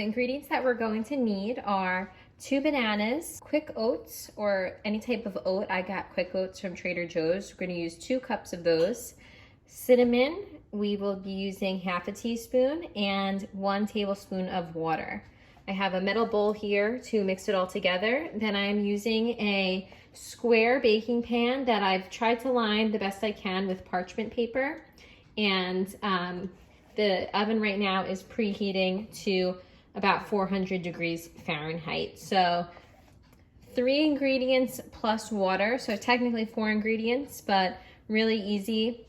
The ingredients that we're going to need are 2 bananas, quick oats or any type of oat. I got quick oats from Trader Joe's. We're going to use 2 cups of those. Cinnamon, we will be using half a teaspoon, and 1 tablespoon of water. I have a metal bowl here to mix it all together. Then I'm using a square baking pan that I've tried to line the best I can with parchment paper. And the oven right now is preheating to about 400 degrees Fahrenheit. So 3 ingredients plus water, so technically 4 ingredients, but really easy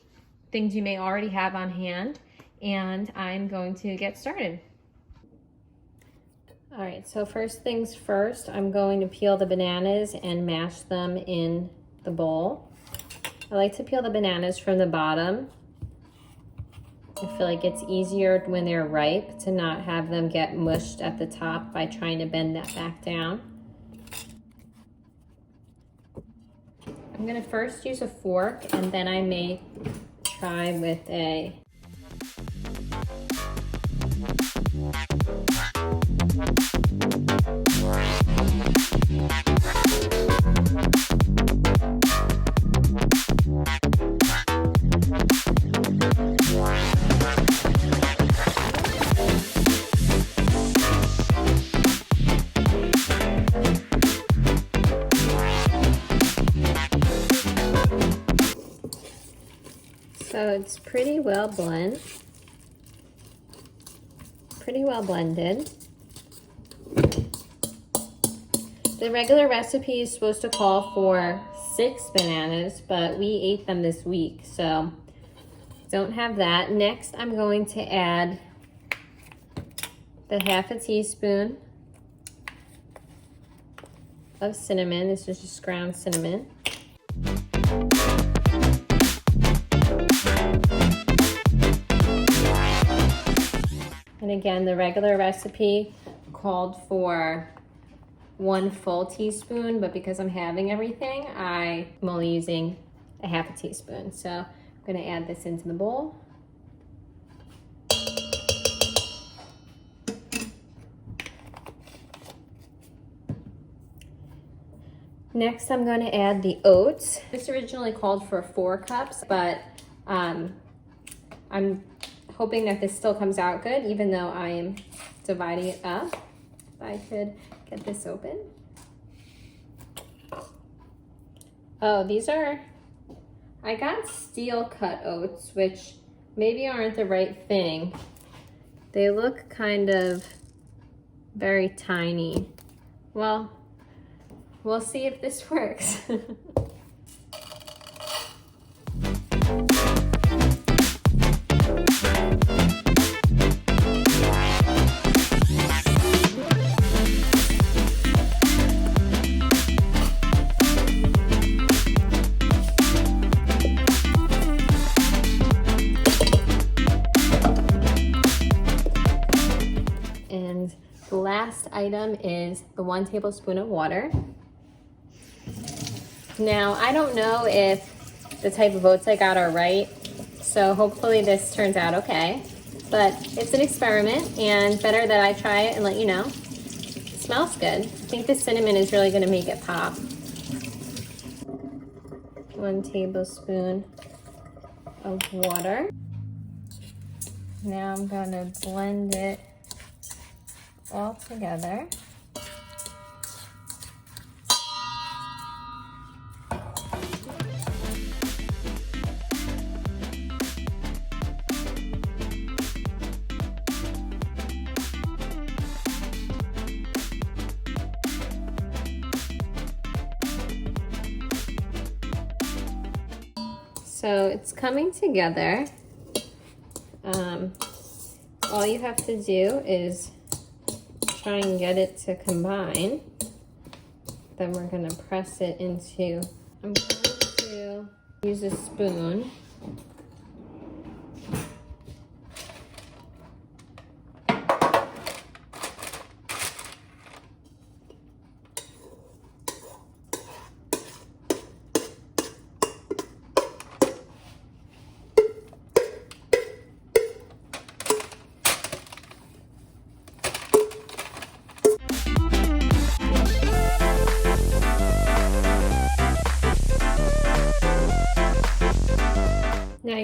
things you may already have on hand. And I'm going to get started. All right, so first things first, I'm going to peel the bananas and mash them in the bowl. I like to peel the bananas from the bottom. I feel like it's easier when they're ripe to not have them get mushed at the top by trying to bend that back down. I'm gonna first use a fork, and then I may try with a So it's pretty well blended. The regular recipe is supposed to call for 6 bananas, but we ate them this week, so don't have that. Next, I'm going to add the half a teaspoon of cinnamon. This is just ground cinnamon. And again, the regular recipe called for 1 full teaspoon, but because I'm having everything, I'm only using a half a teaspoon. So I'm gonna add this into the bowl. Next, I'm going to add the oats. This originally called for 4 cups, but I'm hoping that this still comes out good, even though I am dividing it up. If I could get this open. Oh, I got steel cut oats, which maybe aren't the right thing. They look kind of very tiny. Well, we'll see if this works. And the last item is the 1 tablespoon of water. Now, I don't know if the type of oats I got are right, so hopefully this turns out okay. But it's an experiment, and better that I try it and let you know. It smells good. I think the cinnamon is really gonna make it pop. 1 tablespoon of water. Now I'm gonna blend it all together. So it's coming together. All you have to do is try and get it to combine. Then we're gonna press it into, I'm going to use a spoon.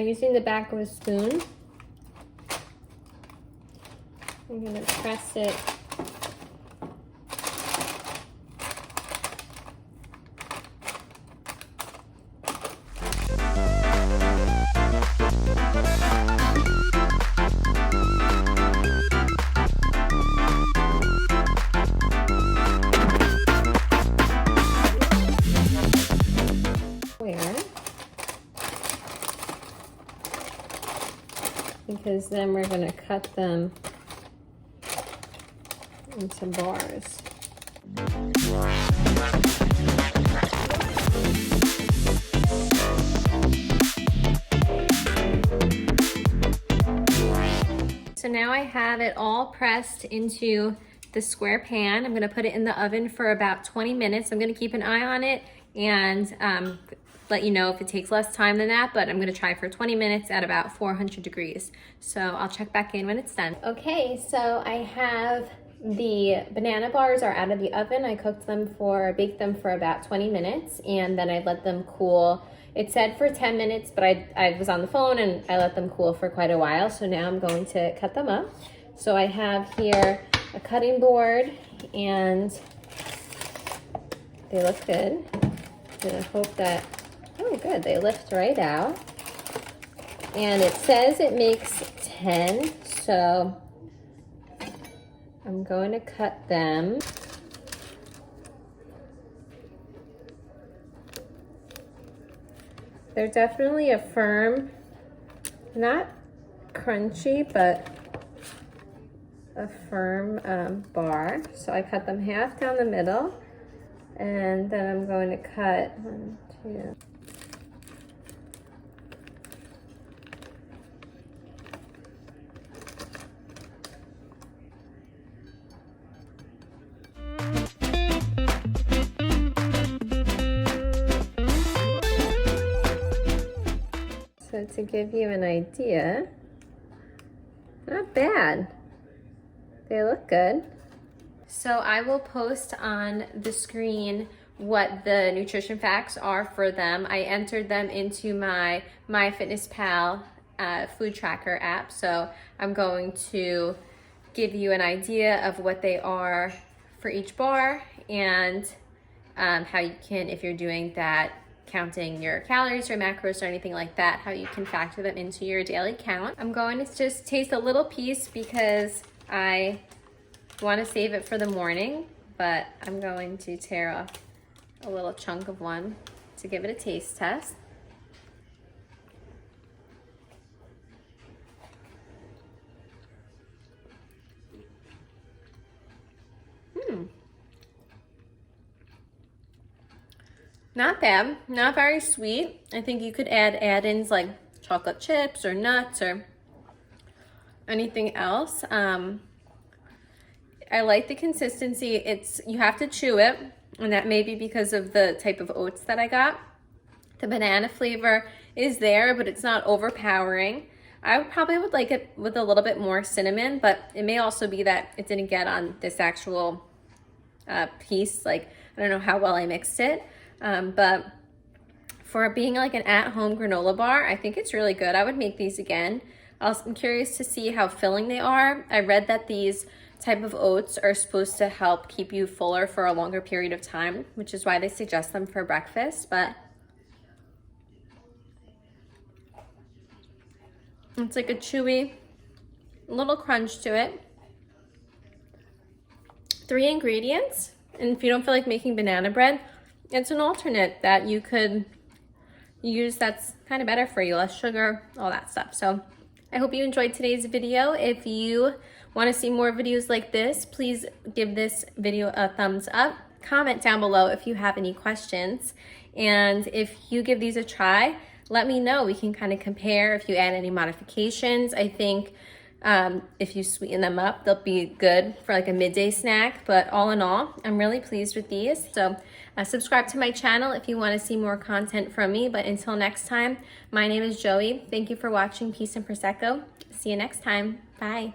using the back of a spoon, I'm gonna press it because then we're going to cut them into bars. So now I have it all pressed into the square pan. I'm going to put it in the oven for about 20 minutes. I'm going to keep an eye on it and let you know if it takes less time than that, but I'm gonna try for 20 minutes at about 400 degrees. So I'll check back in when it's done. Okay, so I have the banana bars are out of the oven. I baked them for about 20 minutes, and then I let them cool. It said for 10 minutes, but I was on the phone and I let them cool for quite a while. So now I'm going to cut them up. So I have here a cutting board, and they look good. I'm gonna hope that, oh good, they lift right out. And it says it makes 10, so I'm going to cut them. They're definitely a firm, not crunchy, but a firm bar. So I cut them half down the middle, and then I'm going to cut 1, 2. So to give you an idea, not bad. They look good. So I will post on the screen what the nutrition facts are for them. I entered them into my MyFitnessPal food tracker app. So I'm going to give you an idea of what they are for each bar, and how you can, if you're doing that, counting your calories or macros or anything like that, how you can factor them into your daily count. I'm going to just taste a little piece because I want to save it for the morning, but I'm going to tear off a little chunk of one to give it a taste test. Not bad, not very sweet. I think you could add add-ins like chocolate chips or nuts or anything else. I like the consistency. You have to chew it, and that may be because of the type of oats that I got. The banana flavor is there, but it's not overpowering. I probably would like it with a little bit more cinnamon, but it may also be that it didn't get on this actual piece. Like, I don't know how well I mixed it. But for being like an at-home granola bar, I think it's really good. I would make these again. I'm curious to see how filling they are. I read that these type of oats are supposed to help keep you fuller for a longer period of time, which is why they suggest them for breakfast. But it's like a chewy little crunch to it. 3 ingredients, and if you don't feel like making banana bread, it's an alternate that you could use that's kind of better for you, less sugar, all that stuff. So I hope you enjoyed today's video. If you want to see more videos like this, please give this video a thumbs up. Comment down below if you have any questions. And if you give these a try, let me know. We can kind of compare if you add any modifications. I think if you sweeten them up, they'll be good for like a midday snack. But all in all, I'm really pleased with these. So subscribe to my channel if you want to see more content from me. But until next time, my name is Joey. Thank you for watching Peace and Prosecco. See you next time. Bye.